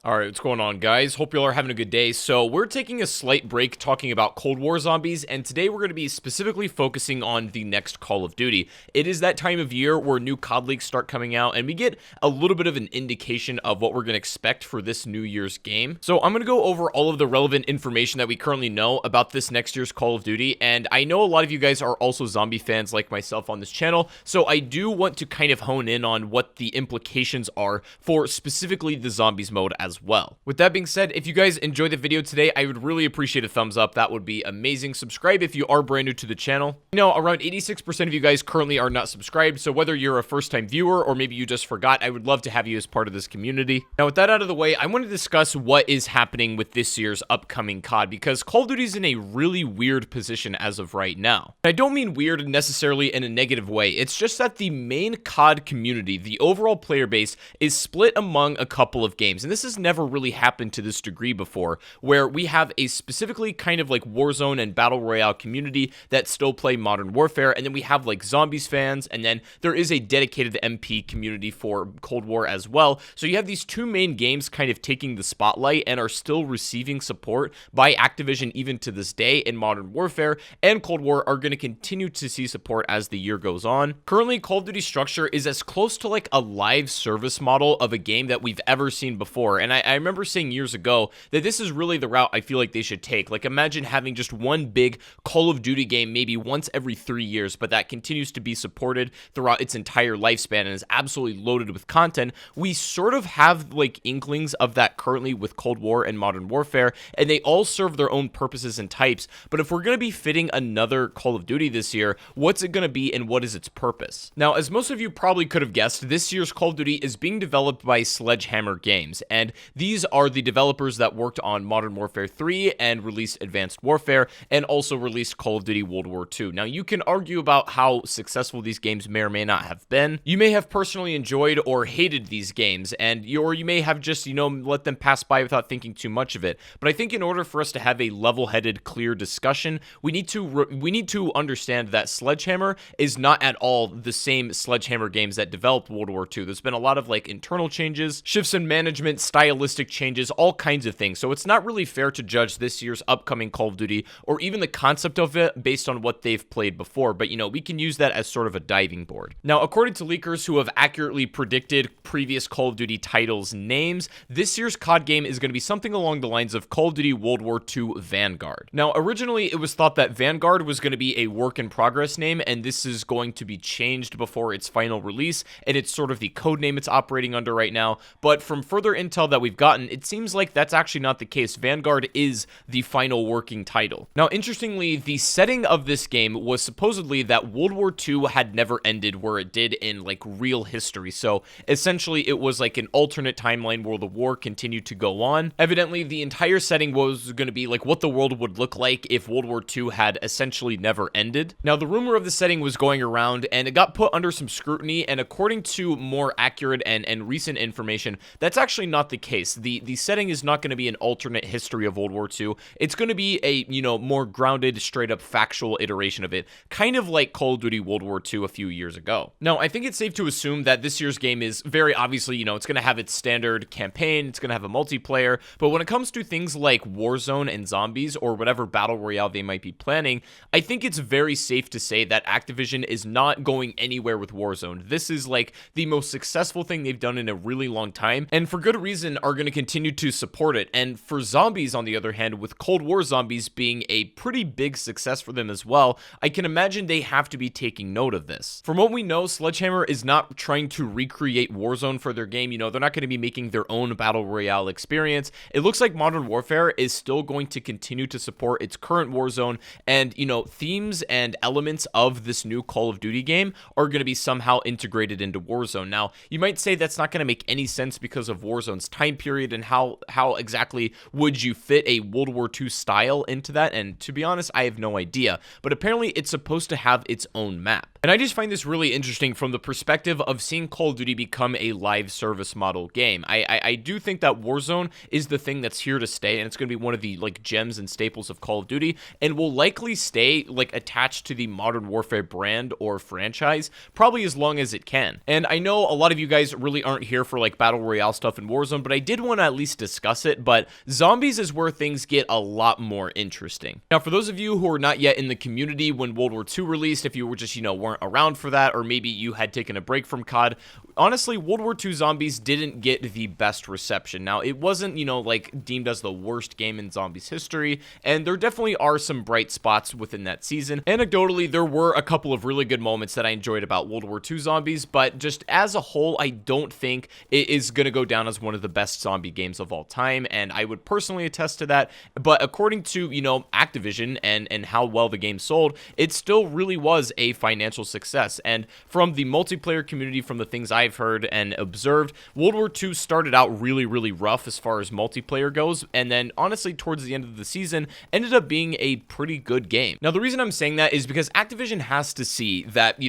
Alright, what's going on, guys? Hope y'all are having a good day. So, we're taking a slight break talking about Cold War zombies, and today we're going to be specifically focusing on the next Call of Duty. It is that time of year where new CoD leaks start coming out, and we get a little bit of an indication of what we're going to expect for this New Year's game. So, I'm going to go over all of the relevant information that we currently know about this next year's Call of Duty, and I know a lot of you guys are also zombie fans like myself on this channel, so I do want to kind of hone in on what the implications are for specifically the zombies mode as well. With that being said, if you guys enjoyed the video today, I would really appreciate a thumbs up. That would be amazing. Subscribe if you are brand new to the channel. You know, around 86% of you guys currently are not subscribed, so whether you're a first-time viewer or maybe you just forgot, I would love to have you as part of this community. Now, with that out of the way, I want to discuss what is happening with this year's upcoming CoD, because Call of Duty is in a really weird position as of right now. I don't mean weird necessarily in a negative way. It's just that the main CoD community, the overall player base, is split among a couple of games, and this has never really happened to this degree before, where we have a specifically kind of like Warzone and Battle Royale community that still play Modern Warfare, and then we have like Zombies fans, and then there is a dedicated MP community for Cold War as well. So you have these two main games kind of taking the spotlight and are still receiving support by Activision even to this day, in Modern Warfare and Cold War are going to continue to see support as the year goes on. Currently, Call of Duty structure is as close to like a live service model of a game that we've ever seen before, and I remember saying years ago that this is really the route I feel like they should take. Like, imagine having just one big Call of Duty game maybe once every 3 years, but that continues to be supported throughout its entire lifespan and is absolutely loaded with content. We sort of have like inklings of that currently with Cold War and Modern Warfare, and they all serve their own purposes and types. But if we're going to be fitting another Call of Duty this year, what's it going to be and what is its purpose? Now, as most of you probably could have guessed, this year's Call of Duty is being developed by Sledgehammer Games, and these are the developers that worked on Modern Warfare 3 and released Advanced Warfare and also released Call of Duty World War II. Now, you can argue about how successful these games may or may not have been. You may have personally enjoyed or hated these games, or you may have just, let them pass by without thinking too much of it. But I think in order for us to have a level-headed, clear discussion, we need to understand that Sledgehammer is not at all the same Sledgehammer Games that developed World War II. There's been a lot of like internal changes, shifts in management, stylistic changes, all kinds of things. So it's not really fair to judge this year's upcoming Call of Duty or even the concept of it based on what they've played before. But, we can use that as sort of a diving board. Now, according to leakers who have accurately predicted previous Call of Duty titles' names, this year's CoD game is going to be something along the lines of Call of Duty World War II Vanguard. Now, originally, it was thought that Vanguard was going to be a work-in-progress name, and this is going to be changed before its final release, and it's sort of the code name it's operating under right now. But from further intel that we've gotten, it seems like that's actually not the case. Vanguard is the final working title. Now, interestingly, the setting of this game was supposedly that World War II had never ended where it did in like real history. So essentially, it was like an alternate timeline where the war continued to go on. Evidently, the entire setting was going to be like what the world would look like if World War II had essentially never ended. Now, the rumor of the setting was going around, and it got put under some scrutiny, and according to more accurate and recent information, that's actually not the case. The setting is not going to be an alternate history of World War II. It's going to be a, more grounded, straight-up factual iteration of it, kind of like Call of Duty World War II a few years ago. Now, I think it's safe to assume that this year's game is very obviously, it's going to have its standard campaign, it's going to have a multiplayer, but when it comes to things like Warzone and Zombies, or whatever Battle Royale they might be planning, I think it's very safe to say that Activision is not going anywhere with Warzone. This is like the most successful thing they've done in a really long time, and for good reason are going to continue to support it. And for Zombies, on the other hand, with Cold War Zombies being a pretty big success for them as well, I can imagine they have to be taking note of this. From what we know, Sledgehammer is not trying to recreate Warzone for their game. They're not going to be making their own Battle Royale experience. It looks like Modern Warfare is still going to continue to support its current Warzone, and, themes and elements of this new Call of Duty game are going to be somehow integrated into Warzone. Now, you might say that's not going to make any sense because of Warzone's time period and how exactly would you fit a World War II style into that, and to be honest, I have no idea. But apparently it's supposed to have its own map. And I just find this really interesting from the perspective of seeing Call of Duty become a live service model game. I do think that Warzone is the thing that's here to stay, and it's going to be one of the like gems and staples of Call of Duty, and will likely stay like attached to the Modern Warfare brand or franchise probably as long as it can. And I know a lot of you guys really aren't here for like Battle Royale stuff in Warzone, but I did want to at least discuss it. But Zombies is where things get a lot more interesting. Now, for those of you who are not yet in the community when World War II released, if you were just, weren't around for that, or maybe you had taken a break from COD, honestly, World War II Zombies didn't get the best reception. Now, it wasn't, like deemed as the worst game in Zombies history, and there definitely are some bright spots within that season. Anecdotally, there were a couple of really good moments that I enjoyed about World War II Zombies, but just as a whole, I don't think it is going to go down as one of the best zombie games of all time, and I would personally attest to that. But according to, Activision and how well the game sold, it still really was a financial success. And from the multiplayer community, from the things I've heard and observed, World War II started out really, really rough as far as multiplayer goes, and then honestly towards the end of the season ended up being a pretty good game. Now, the reason I'm saying that is because Activision has to see that,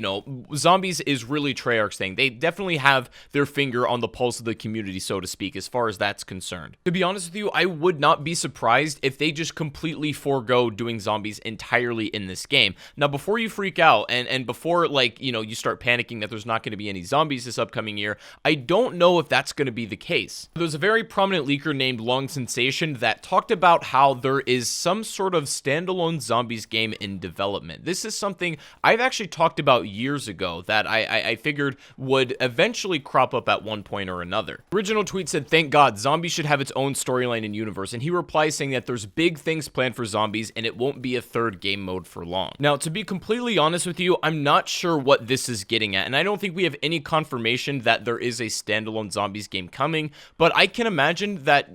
Zombies is really Treyarch's thing. They definitely have their finger on the pulse of the community, so to speak, as far as that's concerned. To be honest with you, I would not be surprised if they just completely forego doing zombies entirely in this game. Now, before you freak out and before, you start panicking that there's not going to be any zombies this upcoming year, I don't know if that's going to be the case. There's a very prominent leaker named Long Sensation that talked about how there is some sort of standalone zombies game in development. This is something I've actually talked about years ago that I figured would eventually crop up at one point or another. The original tweet said, "Thank God, Zombies should have its own storyline and universe," and he replies saying that there's big things planned for Zombies and it won't be a third game mode for long. Now, to be completely honest with you, I'm not sure what this is getting at, and I don't think we have any confirmation that there is a standalone Zombies game coming, but I can imagine that,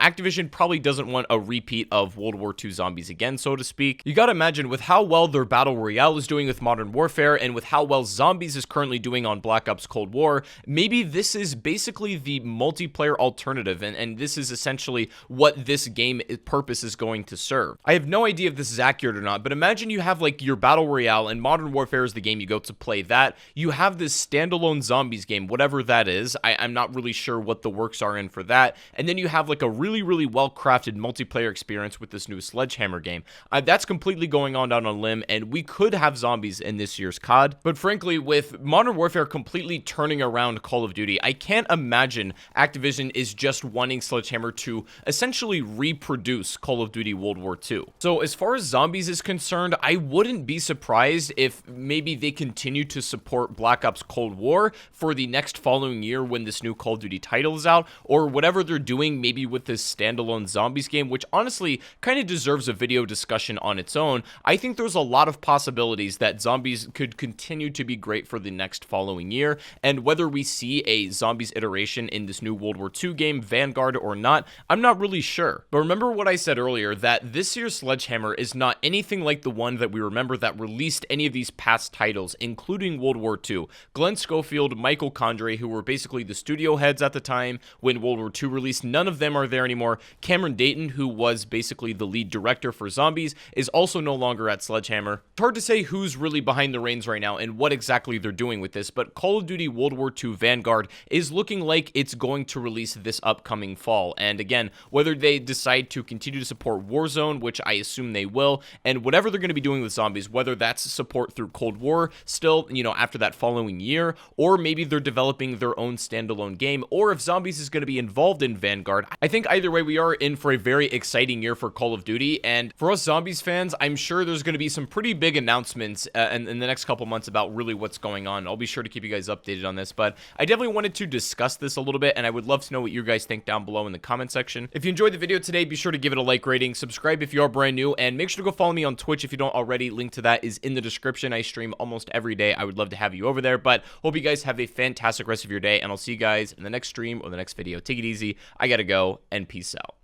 Activision probably doesn't want a repeat of World War II Zombies again, so to speak. You gotta imagine with how well their Battle Royale is doing with Modern Warfare and with how well Zombies is currently doing on Black Ops Cold War, maybe this is basically the multiplayer alternative, and this is essentially what this game purpose is going to serve. I have no idea if this is accurate or not, but imagine you have your Battle Royale and Modern Warfare is the game you go to play that. You have this standalone Zombies game, whatever that is. I'm not really sure what the works are in for that. And then you have a really, really well-crafted multiplayer experience with this new Sledgehammer game. That's completely going on down a limb, and we could have zombies in this year's COD. But frankly, with Modern Warfare completely turning around Call of Duty, I can't imagine Activision is just wanting Sledgehammer to essentially reproduce Call of Duty World War II. So as far as Zombies is concerned, I wouldn't be surprised if maybe they continue to support Black Ops Cold War for the next following year when this new Call of Duty title is out, or whatever they're doing maybe with this standalone Zombies game, which honestly kind of deserves a video discussion on its own. I think there's a lot of possibilities that Zombies could continue to be great for the next following year, and whether we see a Zombies iteration in this new World War II game, Vanguard, or not, I'm not really sure. But remember what I said earlier, that this year's Sledgehammer is not anything like the one that we remember that released any of these past titles, including World War II. Glenn Schofield, Michael Condrey, who were basically the studio heads at the time when World War II released, none of them are there anymore. Cameron Dayton, who was basically the lead director for Zombies, is also no longer at Sledgehammer. It's hard to say who's really behind the reins right now and what exactly they're doing with this, but Call of Duty World War II Vanguard is looking like it's going to release this upcoming fall. And again, whether they decide to continue to support Warzone, which I assume they will, and whatever they're going to be doing with Zombies, whether that's support through Cold War still, after that following year, or maybe they're developing their own standalone game, or if Zombies is going to be involved in Vanguard. I think either way, we are in for a very exciting year for Call of Duty, and for us Zombies fans, I'm sure there's going to be some pretty big announcements in the next couple months about really what's going on. I'll be sure to keep you guys updated on this, but I definitely wanted to discuss this a little bit, and I would love to know what you guys think down below in the comment section. If you enjoyed the video today, be sure to give it a like rating, subscribe if you are brand new, and make sure to go follow me on Twitch if you don't already. Link to that is in the description. I stream almost every day. I would love to have you over there, but hope you guys have a fantastic rest of your day, and I'll see you guys in the next stream or the next video. Take it easy. I gotta go, and peace out.